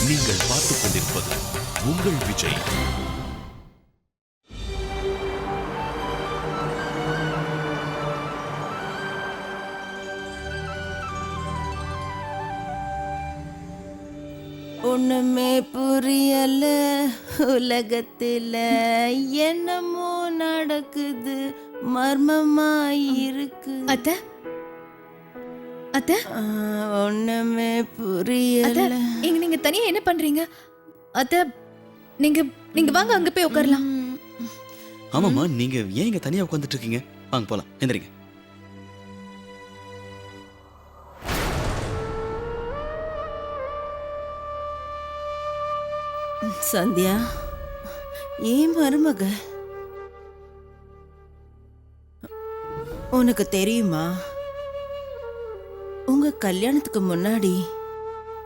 நீங்கள் பார்த்துக் கொண்டிருப்பது உங்கள் விஜய். ஒண்ணுமே புரியல, உலகத்துல என்னமோ நடக்குது, மர்மமாயிருக்கு. அத்த அத்த ஒண்ணுமே புரியல. இங்க நீங்க தனியா என்ன பண்றீங்க? அத்த நீங்க நீங்க வாங்க, அங்க போய் உட்காரலாம். ஆமாமா, நீங்க ஏன் இங்க தனியா உட்கார்ந்துட்டு இருக்கீங்க? வாங்க போலாம், எந்திரிங்க. சந்தியா, ஏன் மருமக? உனக்கு தெரியுமா, உங்க கல்யாணத்துக்கு முன்னாடி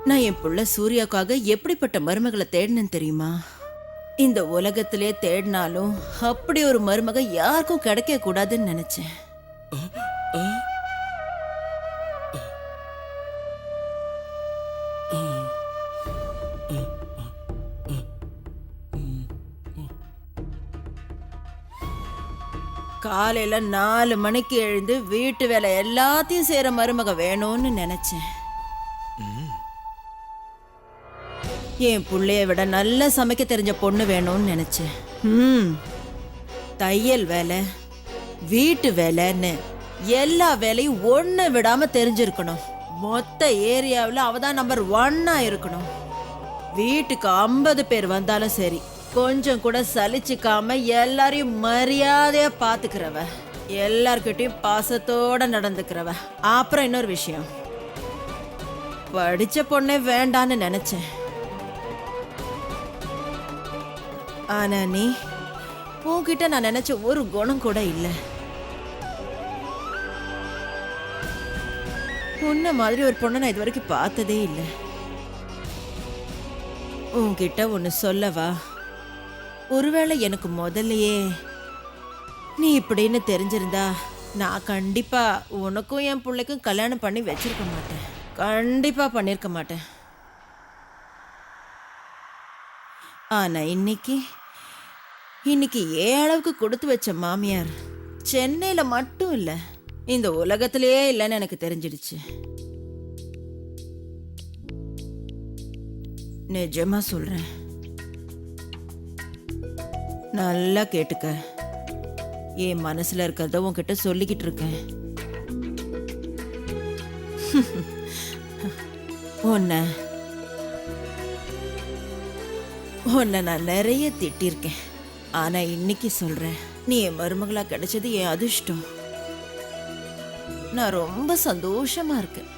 நான் என் புள்ள சூர்யாக்காக எப்படிப்பட்ட மருமகளை தேடினேன்னு தெரியுமா? இந்த உலகத்திலே தேடினாலும் அப்படி ஒரு மருமக யாருக்கும் கிடைக்க கூடாதுன்னு நினைச்சேன். காலையில 4 மணிக்கு எழுந்து வீட்டு வேலை எல்லாத்தையும் செய்யற மருமக வேணும்னு நினைச்சேன். என் புள்ளைய விட நல்லா சமைக்க தெரிஞ்ச பொண்ணு வேணும்னு நினைச்சேன். தையல் வேலை, வீட்டு வேலைன்னு எல்லா வேலையும் ஒண்ணு விடாம தெரிஞ்சிருக்கணும். மொத்த ஏரியாவில் அவதான் நம்பர் 1 இருக்கணும். வீட்டுக்கு 50 பேர் வந்தாலும் சரி, கொஞ்சம் கூட சலிச்சுக்காம எல்லாரையும் மரியாதையா பாத்துக்கிறவ, எல்லார்கிட்டையும் பாசத்தோட நடந்துக்கிறவ. அப்புறம் இன்னொரு விஷயம், படிச்ச பொண்ணே வேண்டான்னு நினைச்சேன். ஆனா நீ, உன்கிட்ட நான் நினைச்ச ஒரு குணம் கூட இல்லை. உன்ன மாதிரி ஒரு பொண்ணை நான் இது வரைக்கும் பார்த்ததே இல்லை. உன்கிட்ட ஒன்னு சொல்லவா? ஒருவேளை எனக்கு முதல்லயே நீ இப்படின்னு தெரிஞ்சிருந்தா நான் கண்டிப்பா உனக்கும் என் பிள்ளைக்கும் கல்யாணம் பண்ணி வச்சிருக்க மாட்டேன். கண்டிப்பா பண்ணிருக்க மாட்டேன். ஆனா இன்னைக்கு ஏன் அளவுக்கு கொடுத்து வச்ச மாமியார் சென்னையில மட்டும் இல்ல, இந்த உலகத்திலேயே இல்லைன்னு எனக்கு தெரிஞ்சிடுச்சு. நிஜமா சொல்றேன், நல்லா கேட்டுக்க. என் மனசுல இருக்கிறத உன்கிட்ட சொல்லிக்கிட்டு இருக்கேன். உன்னை நான் நிறைய திட்டிருக்கேன். ஆனா இன்னைக்கு சொல்றேன், நீ என் மருமகளா கிடைச்சது என் அதிர்ஷ்டம். நான் ரொம்ப சந்தோஷமா இருக்கேன்.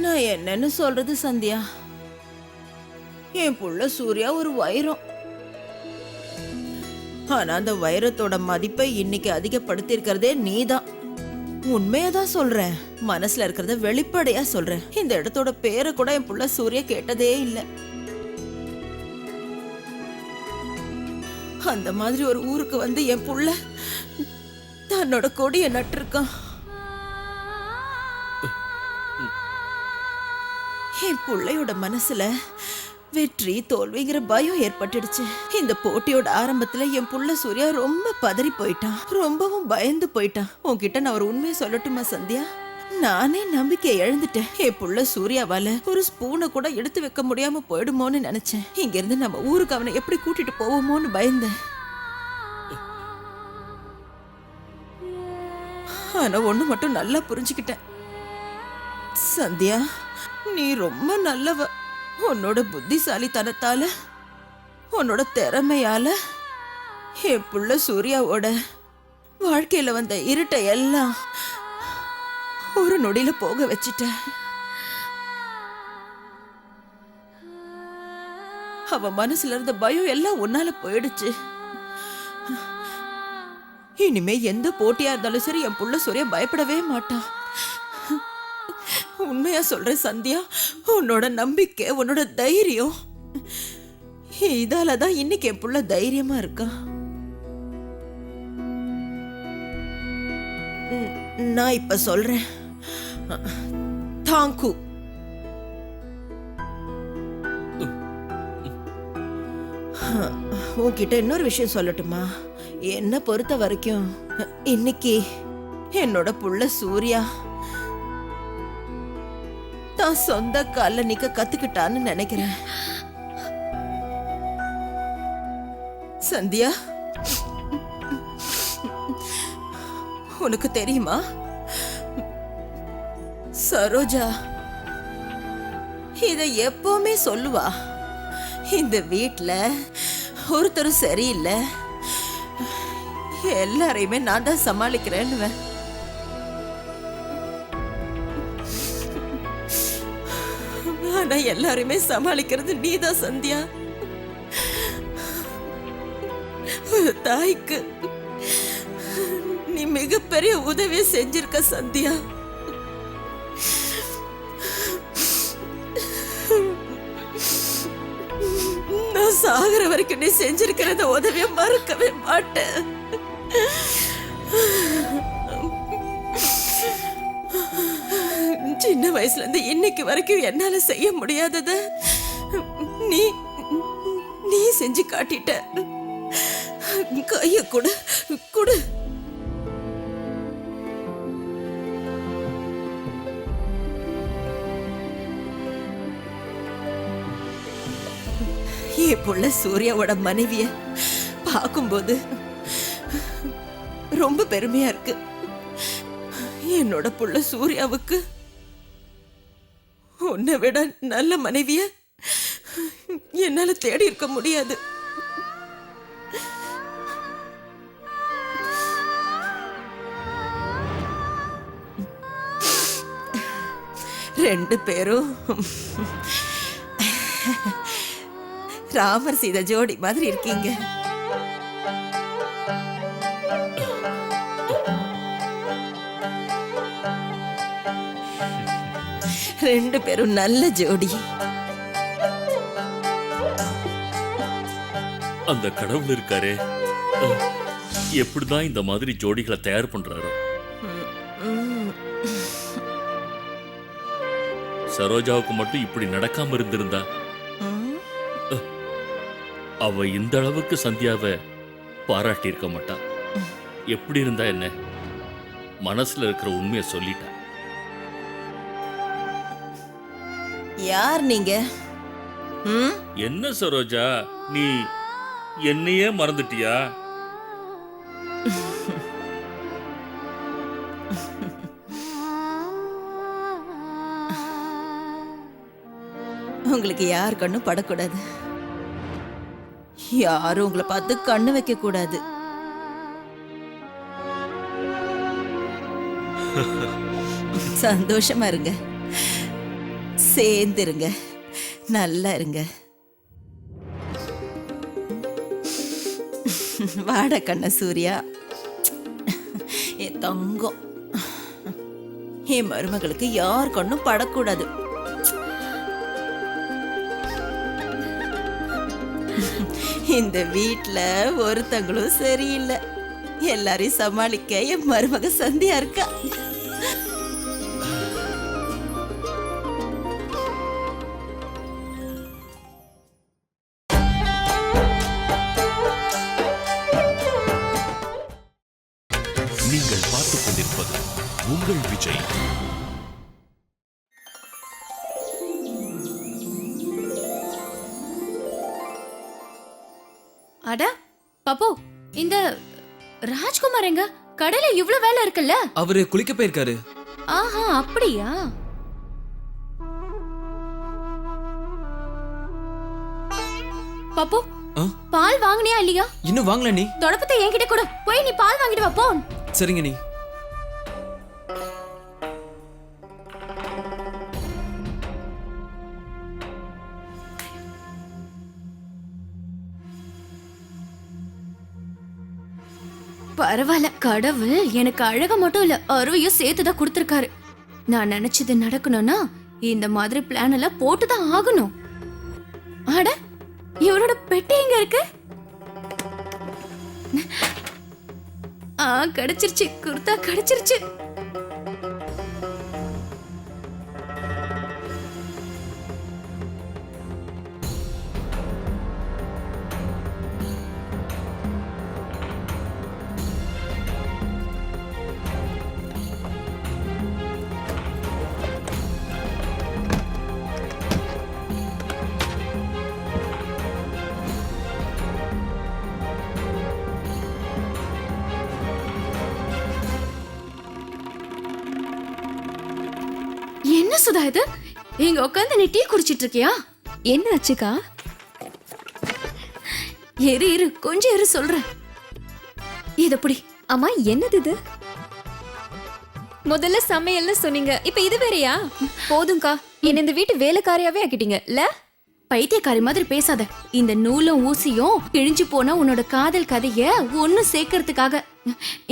நான் என்னன்னு சொல்றது சந்தியா, என் புள்ள சூர்யா ஒரு வைரம். ஆனா அந்த வைரத்தோட மதிப்பை இன்னைக்கு அதிகப்படுத்தி இருக்கிறதே நீதான். உண்மையாதான் சொல்றேன், மனசுல இருக்கிறத வெளிப்படையா சொல்றேன். இந்த இடத்தோட பேரை கூட என் புள்ள சூர்யா கேட்டதே இல்லை. அந்த மாதிரி ஒரு ஊருக்கு வந்து என் புள்ள தன்னோட கொடிய நட்டிருக்கான். என் புள்ளையோட மனசுல வெற்றி தோல்விங்கிற பயம் ஏற்பட்டுடுச்சு. இந்த போட்டியோட ஆரம்பத்துல என் புள்ள சூர்யா ரொம்ப பதறி போயிட்டான், ரொம்பவும் பயந்து போயிட்டான். உன்கிட்ட நான் ஒரு உண்மையை சொல்லட்டுமா சந்தியா? நானே நம்பிக்கை இழந்துட்டேன். என் புள்ள சூர்யாவால ஒரு ஸ்பூனை கூட எடுத்து வைக்க முடியாம போயிடுமோன்னு நினைச்சேன். இங்க இருந்து நம்ம ஊருக்கு அவனை எப்படி கூட்டிட்டு போவோமோன்னு பயந்தேன். ஆனா ஒண்ணு மட்டும் நல்லா புரிஞ்சுக்கிட்டேன் சந்தியா, நீ ரொம்ப நல்லவ. உன்னோட புத்திசாலித்தனத்தால, உன்னோட திறமையால என் புள்ள சூர்யாவோட வாழ்க்கையில வந்த இருட்டை எல்லாம் ஒரு நொடியில போக வச்சிட்ட. அவ மனசுல இருந்த பயம் எல்லாம் உன்னால போயிடுச்சு. இனிமே எந்த போட்டியா இருந்தாலும் சரி, என் புள்ள சூர்யா பயப்படவே மாட்டான். உண்மையா சொல்றேன் சந்தியா, உன்னோட நம்பிக்கை, உன்னோட தைரியம், இதாலதான் இன்னைக்கு என் புள்ள தைரியமா இருக்கா. நான் இப்ப சொல்றேன், தாங்கு உன்கிட்ட இன்னொரு விஷயம் சொல்லட்டுமா? என்ன பொறுத்த வரைக்கும் இன்னைக்கு என்னோட புள்ள சூர்யா தான் சொந்த கால்ல நிக்க கத்துக்கிட்டான்னு நினைக்கிறேன். சந்தியா, உனக்கு தெரியுமா, சரோஜா இத எப்பவுமே சொல்லுவா. இந்த வீட்ல ஒருத்தரும் சரியில்லை, எல்லாரையுமே நான் தான் சமாளிக்கிறேன்னு. ஆனா எல்லாரையுமே சமாளிக்கிறது நீதான் சந்தியா. ஒரு தாய்க்கு நீ மிகப்பெரிய உதவி செஞ்சிருக்க சந்தியா. நான் சாகுற வரைக்கும் நீ செஞ்சிருக்கிற உதவிய மறக்கவே மாட்டேன். சின்ன வயசுல இருந்து இன்னைக்கு வரைக்கும் என்னால செய்ய முடியாதத நீ நீ செஞ்சு காட்டிட்ட. கைய கொடு கொடு. என் புள்ள சூர்யாவோட மனைவிய பார்க்கும்போது ரொம்ப பெருமையா இருக்கு. என்னோட புள்ள சூர்யாவுக்கு உன்னை விட நல்ல மனைவிய என்னால தேடி இருக்க முடியாது. ரெண்டு பேரும் ராமர் சீதா ஜோடி மாதிரி இருக்கீங்க. ரெண்டு பேரும் நல்ல ஜோடி. அந்த கடவுள் இருக்காரே, எப்படிதான் இந்த மாதிரி ஜோடிகளை தயார் பண்றாரு? சரோஜாவுக்கு மட்டும் இப்படி நடக்காம இருந்திருந்தா அவ இந்த அளவுக்கு சந்தியாவை பாராட்டி இருக்க மாட்டா. எப்படி இருந்தா என்ன, மனசுல இருக்கிற உண்மையை சொல்லிட்டா. யார் நீங்க? என்ன சரோஜா, நீ என்னையே மறந்துட்டியா? உங்களுக்கு யார் கண்ணும் படக்கூடாது, யாரும் உங்களை பார்த்து கண்ணு வைக்க கூடாது. சந்தோஷமா இருங்க, சேர்ந்துருங்க, நல்லா இருங்க. வாட கண்ண சூர்யா, என் தங்கம். என் மருமகளுக்கு யார் கண்ணும் படக்கூடாது. இந்த வீட்ல ஒருத்தங்களும் சரியில்லை, எல்லாரையும் சமாளிக்க என் மருமக சந்தியா இருக்கா. நீங்கள் பார்த்துக் கொண்டிருப்பது உங்கள் விஜய். அட பாப்போ, இந்த ராஜ்குமார் எங்க? கடையில இவ்ளோ வேலை இருக்குல்ல. அவரு குளிக்க போயிருக்காரு. ஆஹா, அப்படியா? பாப்போ, பால் வாங்குனியா இல்லையா? இன்னும் வாங்கல நீ. தொடப்பத்தை என்கிட்ட கொடு, போய் நீ பால் வாங்கிட்டு வா போ. சரிங்க நீ. பரவாயில்ல, கடவுள் எனக்கு அழக மட்டும் இல்ல, அருவையும் சேர்த்துதான் கொடுத்திருக்காரு. நான் நினைச்சது நடக்கணும்னா இந்த மாதிரி பிளான் எல்லாம் போட்டுதான் ஆகணும். அட, இவரோட பெட்டி எங்க இருக்கு? கிடைச்சிருச்சு, குர்தா கிடைச்சிருச்சு. சுதா இது? இங்க உட்காந்து நீ டீ குடிச்சிட்டு இருக்கியா? என்ன ஆச்சுக்கா? இரு கொஞ்சம் இரு சொல்றேன். இத புடி. அம்மா என்னது இது? முதல்ல சமையல்னு சொன்னீங்க, இப்ப இது வேறயா? போதும்க்கா, என்ன இந்த வீட்டு வேலைக்காரியாவே ஆக்கிட்டீங்க இல்ல? பைத்தியக்காரி மாதிரி பேசாத. இந்த நூலும் ஊசியும் கிழிஞ்சு போன உன்னோட காதல் கதைய ஒண்ணு சேர்க்கறதுக்காக.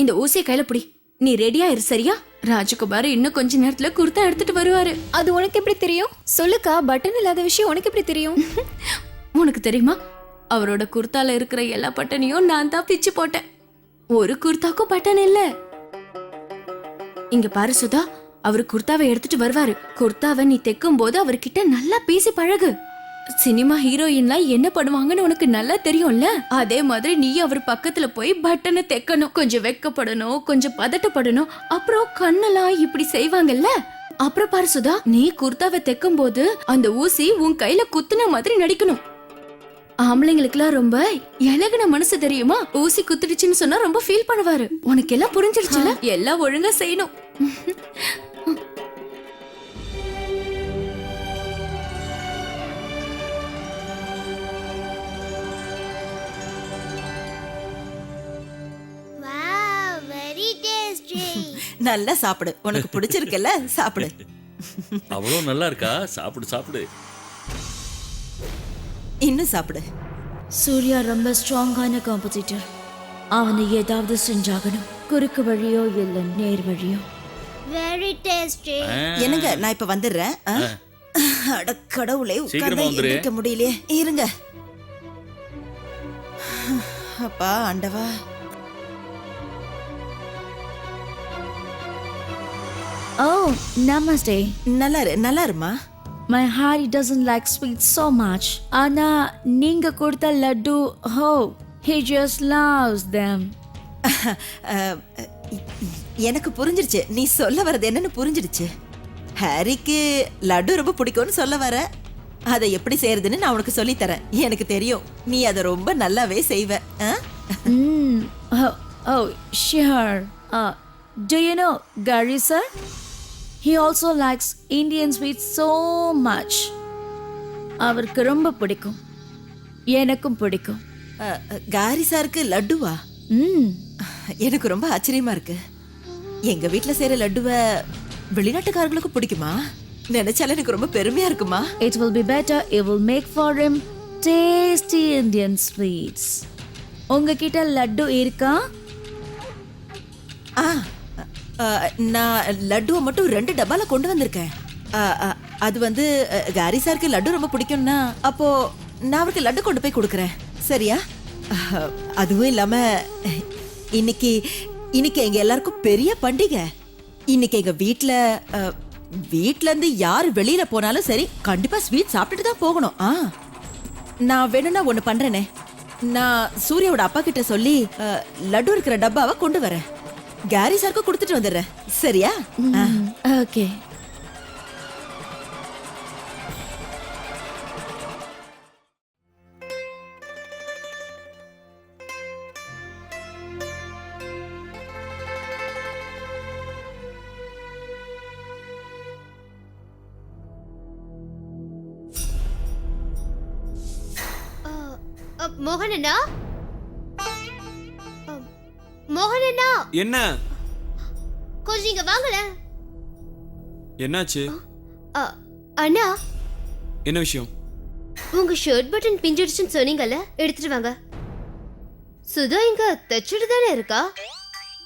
இந்த ஊசிய கையில புடி. நீ ரெடியா இரு சரியா? ராஜகுமார் இன்னும் கொஞ்ச நேரத்துல குர்தா எடுத்துட்டு வருவாரு. அது உனக்கு எப்படி தெரியும்? சொல்லுக்கா, பட்டன் இல்லாத விஷயம் உனக்கு எப்படி தெரியும்? உனக்கு தெரியுமா, அவரோட குர்தால இருக்கிற எல்லா பட்டனையும் நான் தான் பிச்சு போட்டேன். ஒரு குர்தாக்கும் பட்டன் இல்ல. இங்க பாரு சுதா, அவரு குர்தாவை எடுத்துட்டு வருவாரு. குர்தாவை நீ தைக்கும் போது அவர்கிட்ட நல்லா பேசி பழகு. சினிமா ஹீரோயின்லாம் என்ன பண்ணுவாங்கன்னு உனக்கு நல்லா தெரியும்ல. அதே மாதிரி நீ அவர் பக்கத்துல போய் பட்டனை தைக்கணும். கொஞ்சம் வெக்கப்படணும், கொஞ்சம் பதட்டப்படணும். அப்புறம் கண்ணெல்லாம் இப்படி செய்வாங்கல்ல. அப்புறம் பாரு சுதா, நீ குர்தாவை தைக்கும் போது அந்த ஊசி உன் கையில குத்துன மாதிரி நடிக்கணும். ஆம்பளைங்களுக்குலாம் ரொம்ப இலகுன மனசு தெரியுமா? ஊசி குத்துடுச்சுன்னு சொன்னா ரொம்ப ஃபீல் பண்ணுவாரு. உனக்கு எல்லாம் புரிஞ்சிருச்சுல? எல்லாம் ஒழுங்கா செய்யணும். Very tasty. நல்லா சாப்பிடு, உனக்கு பிடிச்சிருக்குல்ல, சாப்பிடு. அவ்வளோ நல்லா இருக்கா? சாப்பிடு சாப்பிடு. இன்னும் சாப்பிடு. சூர்யா ரொம்ப ஸ்ட்ராங்கான காம்படிட்டர். அவனை ஏதாவது செஞ்சாகணும். குறுக்கு வழியோ இல்ல நேர் வழியோ. Very tasty. என்னங்க, நான் இப்ப வந்துடுறேன். அட கடவுளே, சீக்கிரமா உட்கார்ந்து வந்துரு. எந்திரிக்க முடியலையே. இருங்க. அப்பா ஆண்டவா. Oh, namaste. நல்லா இருமா. My Hari doesn't like sweets so much. ஆனா நீங்க கொடுத்த laddu, oh, he just loves them. எனக்கு புரிஞ்சிருச்சு, நீ சொல்ல வர்றது என்னன்னு புரிஞ்சிடுச்சு. ஹாரிக்கு லட்டு ரொம்ப பிடிக்கும்னு சொல்ல வர. அதை எப்படி செய்யறதுன்னு நான் உனக்கு சொல்லி தரேன். எனக்கு தெரியும், நீ அதை ரொம்ப நல்லாவே செய்வ. Oh, sure. Do you know Gary sir? He also likes Indian sweets so much. அவருக்கு ரொம்ப பிடிக்கும், எனக்கும் பிடிக்கும். காரி சாருக்கு லட்டுவா? எனக்கு ரொம்ப ஆச்சரியமா இருக்கு. எங்க வீட்ல செய்யற லட்டுவை வெளிநாட்டுக்காரங்களுக்கு பிடிக்குமா? நினைச்சாலே எனக்கு ரொம்ப பெருமையா இருக்குமா. It will be better if we'll make for him tasty Indian sweets. உங்ககிட்ட லட்டு இருக்கா? நான் லட்டுவை மட்டும் 2 டப்பால கொண்டு வந்திருக்கேன். அது வந்து காரி சாருக்கு லட்டு ரொம்ப பிடிக்கும்னா அப்போ நான் அவருக்கு லட்டு கொண்டு போய் கொடுக்குறேன், சரியா? அதுவும் இல்லாம இன்னைக்கு எங்க எல்லாருக்கும் பெரிய பண்டிகை. இன்னைக்கு எங்க வீட்ல இருந்து யார் வெளியில போனாலும் சரி, கண்டிப்பா ஸ்வீட் சாப்பிட்டுட்டு தான் போகணும். நான் வேணும்னா ஒண்ணு பண்றேனே, நான் சூர்யாவோட அப்பா கிட்ட சொல்லி லட்டு இருக்கிற டப்பாவை கொண்டு வரேன். காரி சாருக்கு கொடுத்துட்டு வந்துடுறேன், சரியா? ஓகே. மோகனண்ணா, மோகனண்ணா, என்ன? கொஞ்சம் இங்க வாங்கல. என்னாச்சு? அண்ணா, என்ன விஷயம்? உங்க ஷர்ட் பட்டன் பிஞ்சிடுச்சுன்னு சொன்னீங்கல்ல, எடுத்துட்டு வாங்க. சுதா இங்க தச்சுட்டு தானே இருக்கா?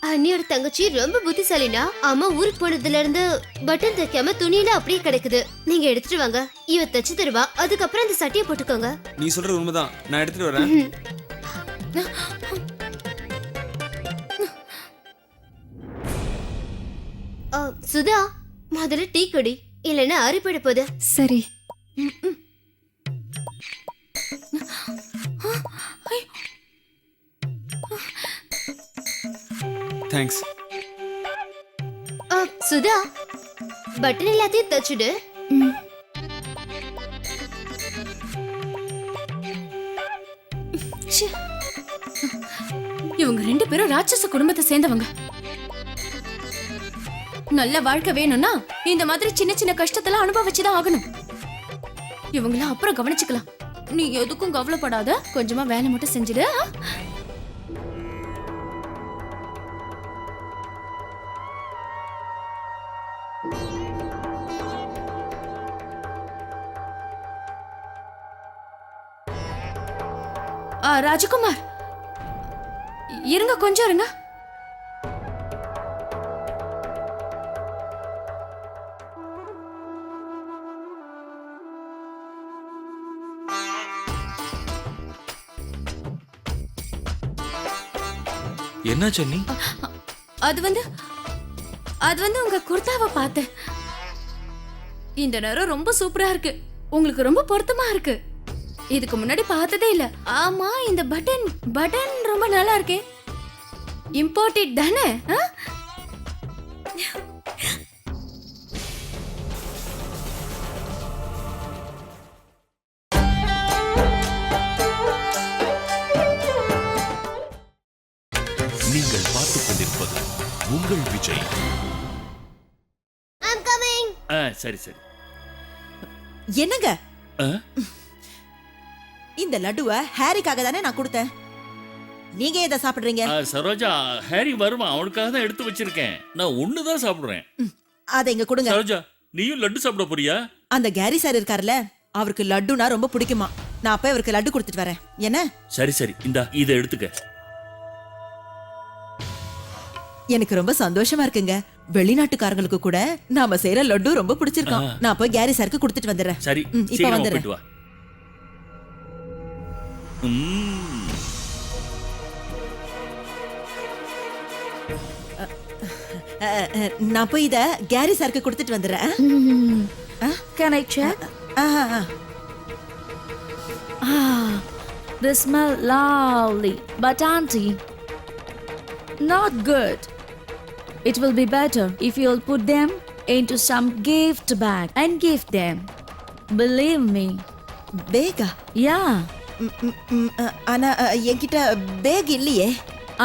அண்ணியோட தங்கச்சி ரொம்ப புத்திசாலினா. அம்மா ஊருக்கு போனதுல இருந்து பட்டன் தைக்காம துணியில அப்படியே கிடக்குது. நீங்க எடுத்துட்டு வாங்க, இவ தச்சு தருவா. அதுக்கப்புறம் அந்த சட்டையை போட்டுக்கோங்க. நீ சொல்றது உண்மைதான், நான் எடுத்துட்டு வரேன். சுதா, முதல்ல டீ குடி, இல்லைன்னா அரிப்பட போகுது. சரி. தேங்க்ஸ். சுதா, பட்டன் எல்லாத்தையும் தச்சுடு. இவங்க 2 பேரும் ராட்சச குடும்பத்தை சேர்ந்தவங்க. நல்ல வாழ்க்கை வேணும்னா இந்த மாதிரி சின்ன சின்ன கஷ்டத்தெல்லாம் அனுபவிச்சுதான் ஆகணும். இவங்கள அப்புறம் கவனிச்சுக்கலாம். நீ எதுக்கும் கவலைப்படாத, கொஞ்சமா வேலை மட்டும் செஞ்சிடு. ராஜகுமார், இருங்க, கொஞ்சம் இருங்க. என்ன சென்னி? அது வந்து உங்க குர்தாவை பார்த்தேன். இந்த நேரம் ரொம்ப சூப்பரா இருக்கு. உங்களுக்கு ரொம்ப பொருத்தமா இருக்கு. இதுக்கு முன்னாடி பார்த்ததே இல்ல. ஆமா, இந்த பட்டன் ரொம்ப நல்லா இருக்கே. இம்போர்ட்டட் தானே? நீங்கள் பார்த்துக் கொண்டிருப்பது உங்கள் விஜய். I'm coming. சரி சரி. என்னங்க, ஆ? இந்த லட்டுவை ஹாரிக்காக தானே நான் கொடுத்தேன். நீங்க எதை சாப்பிடுறீங்க? சரோஜா, ஹாரி வருவான், அவனுக்காக தான் எடுத்து வச்சிருக்கேன். நான் ஒண்ணுதான் சாப்பிடுறேன். அதை இங்க கொடுங்க. சரோஜா, நீயும் லட்டு சாப்பிட போறியா? அந்த கேரி சார் இருக்காருல்ல, அவருக்கு லட்டுனா ரொம்ப பிடிக்குமா. நான் அப்ப அவருக்கு லட்டு கொடுத்துட்டு வரேன். என்ன? சரி சரி, இந்தா இதை எடுத்துக்க. எனக்கு ரொம்ப சந்தோஷமா இருக்குங்க. வெளிநாட்டுக்காரங்களுக்கு கூட நாம செய்யற லட்டு ரொம்ப பிடிச்சிருக்கான். நான் போய் கேரி சாருக்கு கொடுத்துட்டு வந்துடுறேன். சரி, இப்ப சீக்கிரமா வந்துடுறேன். போயிட்டு வா. நான் போய் இத கேரி சாருக்கு கொடுத்துட்டு வந்துடுறேன். Can I check? They smell lovely, but auntie, not good. It will be better if you'll put them into some gift bag and give them. Believe me. பேகா? Yeah, ஆனா என்கிட்ட பேக் இல்லையே.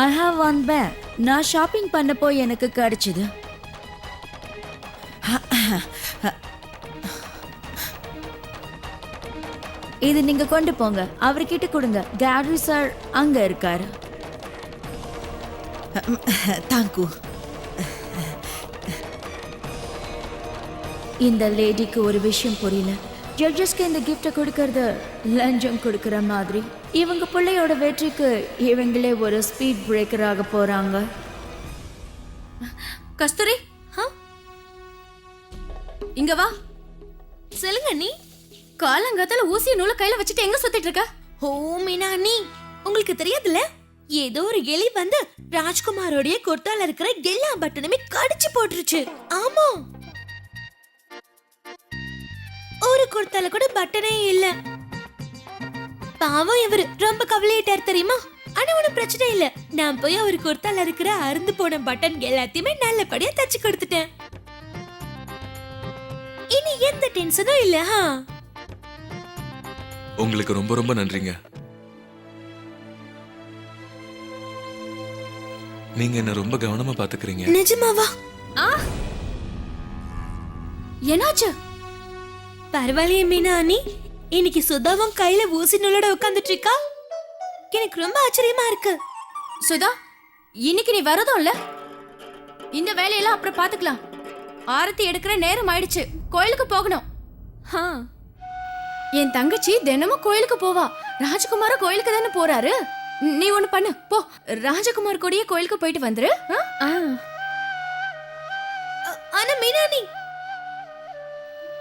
I have one bag. நான் shopping பண்ணப்போ எனக்கு கிடைச்சது. இது நீங்க கொண்டு போங்க, அவர்கிட்ட கொடுங்க. கேரி சார் அங்க இருக்காரு. தாங்கு. இந்த லேடிக்கு ஒரு விஷயம் புரியல. ஜட்ஜஸ்க்கு இந்த கிஃப்ட கொடுக்கறது லஞ்சம் கொடுக்கற மாதிரி. இவங்க பிள்ளையோட வெற்றிக்கு இவங்களே ஒரு ஸ்பீட் பிரேக்கர் ஆக போறாங்க. கஸ்தூரி, இங்க வா. சொல்லுங்க நீ. காலங்காத்தால ஊசிய நூலை கையில வச்சுட்டு எங்க சுத்திட்டு இருக்க? ஓ மீனா நீ, உங்களுக்கு தெரியாதுல்ல, ஏதோ ஒரு எலி வந்து ராஜ்குமாரோடைய குர்தால இருக்கிற எல்லா பட்டனுமே கடிச்சு போட்டுருச்சு. ஆமா, ஒரு குர்தால கூட பட்டனே இல்ல. பாவம், இவரு ரொம்ப கவலையிட்டார் தெரியுமா. ஆனா ஒன்னும் பிரச்சனை இல்ல, நான் போய் அவர் குர்தால இருக்கிற அருந்து போன பட்டன் எல்லாத்தையுமே நல்லபடியா தச்சு கொடுத்துட்டேன். இனி எந்த டென்ஷனும் இல்ல. உங்களுக்கு ரொம்ப ரொம்ப நன்றிங்க. நீங்க என்ன ரொம்ப கவனமா பாத்துக்கிறீங்க. நிஜமாவா? என்னாச்சு? பரவாயில்லையே மீனா அண்ணி, இன்னைக்கு சுதாவும் கையில ஊசி நூலோட உட்கார்ந்துட்டு இருக்கா. எனக்கு ரொம்ப ஆச்சரியமா இருக்கு. சுதா, இன்னைக்கு நீ வரதும் இல்ல. இந்த வேலையெல்லாம் அப்புறம் பாத்துக்கலாம். ஆரத்தி எடுக்கிற நேரம் ஆயிடுச்சு, கோயிலுக்கு போகணும். என் தங்கச்சி தினமும் கோயிலுக்கு போவா. ராஜகுமார கோயிலுக்கு தானே போறாரு. நீ ஒண்ணு பண்ணு, போ, ராஜகுமார் கூடயே கோயிலுக்கு போயிட்டு வந்துரு. ஆனா மீனா அண்ணி,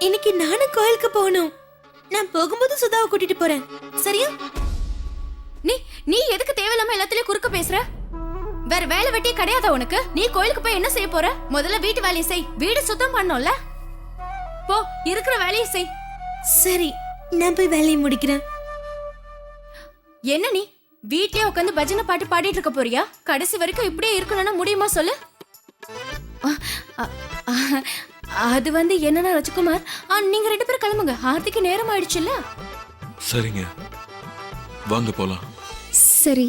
இன்னைக்கு நானும் கோயிலுக்கு போகணும். நான் போகும்போது சுதாவை கூட்டிட்டு போறேன், சரியா? நீ எதுக்கு தேவையில்லாம எல்லாத்துலயும் குறுக்க பேசுற? வேற வேலை வெட்டியே கிடையாதா உனக்கு? நீ கோயிலுக்கு போய் என்ன செய்ய போற? முதல்ல வீட்டு வேலையை செய். வீடு சுத்தம் பண்ணோம்ல, போ, இருக்கிற வேலையை செய். சரி, நான் போய் வேலையை முடிக்கிறேன். என்ன நீ வீட்லயே உட்காந்து பஜனை பாட்டு பாடிட்டு இருக்க போறியா? கடைசி வரைக்கும் இப்படியே இருக்கணும்னா முடியுமா சொல்லு? அது வந்து என்னன்னா ராஜகுமார், நீங்க 2 பேரும் கிளம்புங்க. ஆர்த்திக்கு நேரம் ஆயிடுச்சுல்ல. சரிங்க, வாங்க போலாம். சரி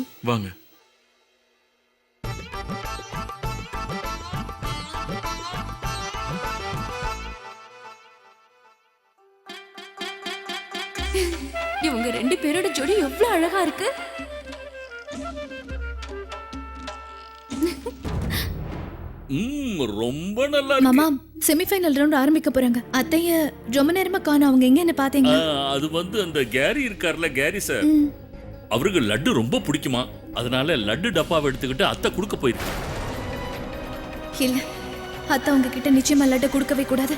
இவங்க 2 பேரோட ஜோடி எவ்வளவு அழகா இருக்கு. ரொம்ப நல்லா இருக்கு. மாமா செமிஃபைனல் ரவுண்ட் ஆரம்பிக்க போறாங்க. அத்தைய ரொம்ப நேரமா காணோம். அவங்க எங்க என்ன பாத்தீங்க? அது வந்து அந்த கேரி இருக்கார்ல, கேரி சார், அவருக்கு லட்டு ரொம்ப பிடிக்குமா, அதனால லட்டு டப்பாவை எடுத்துக்கிட்டு அத்தை கொடுக்க போயிருக்கு. இல்ல, அத்தை உங்ககிட்ட நிச்சயமா லட்டு கொடுக்கவே கூடாது.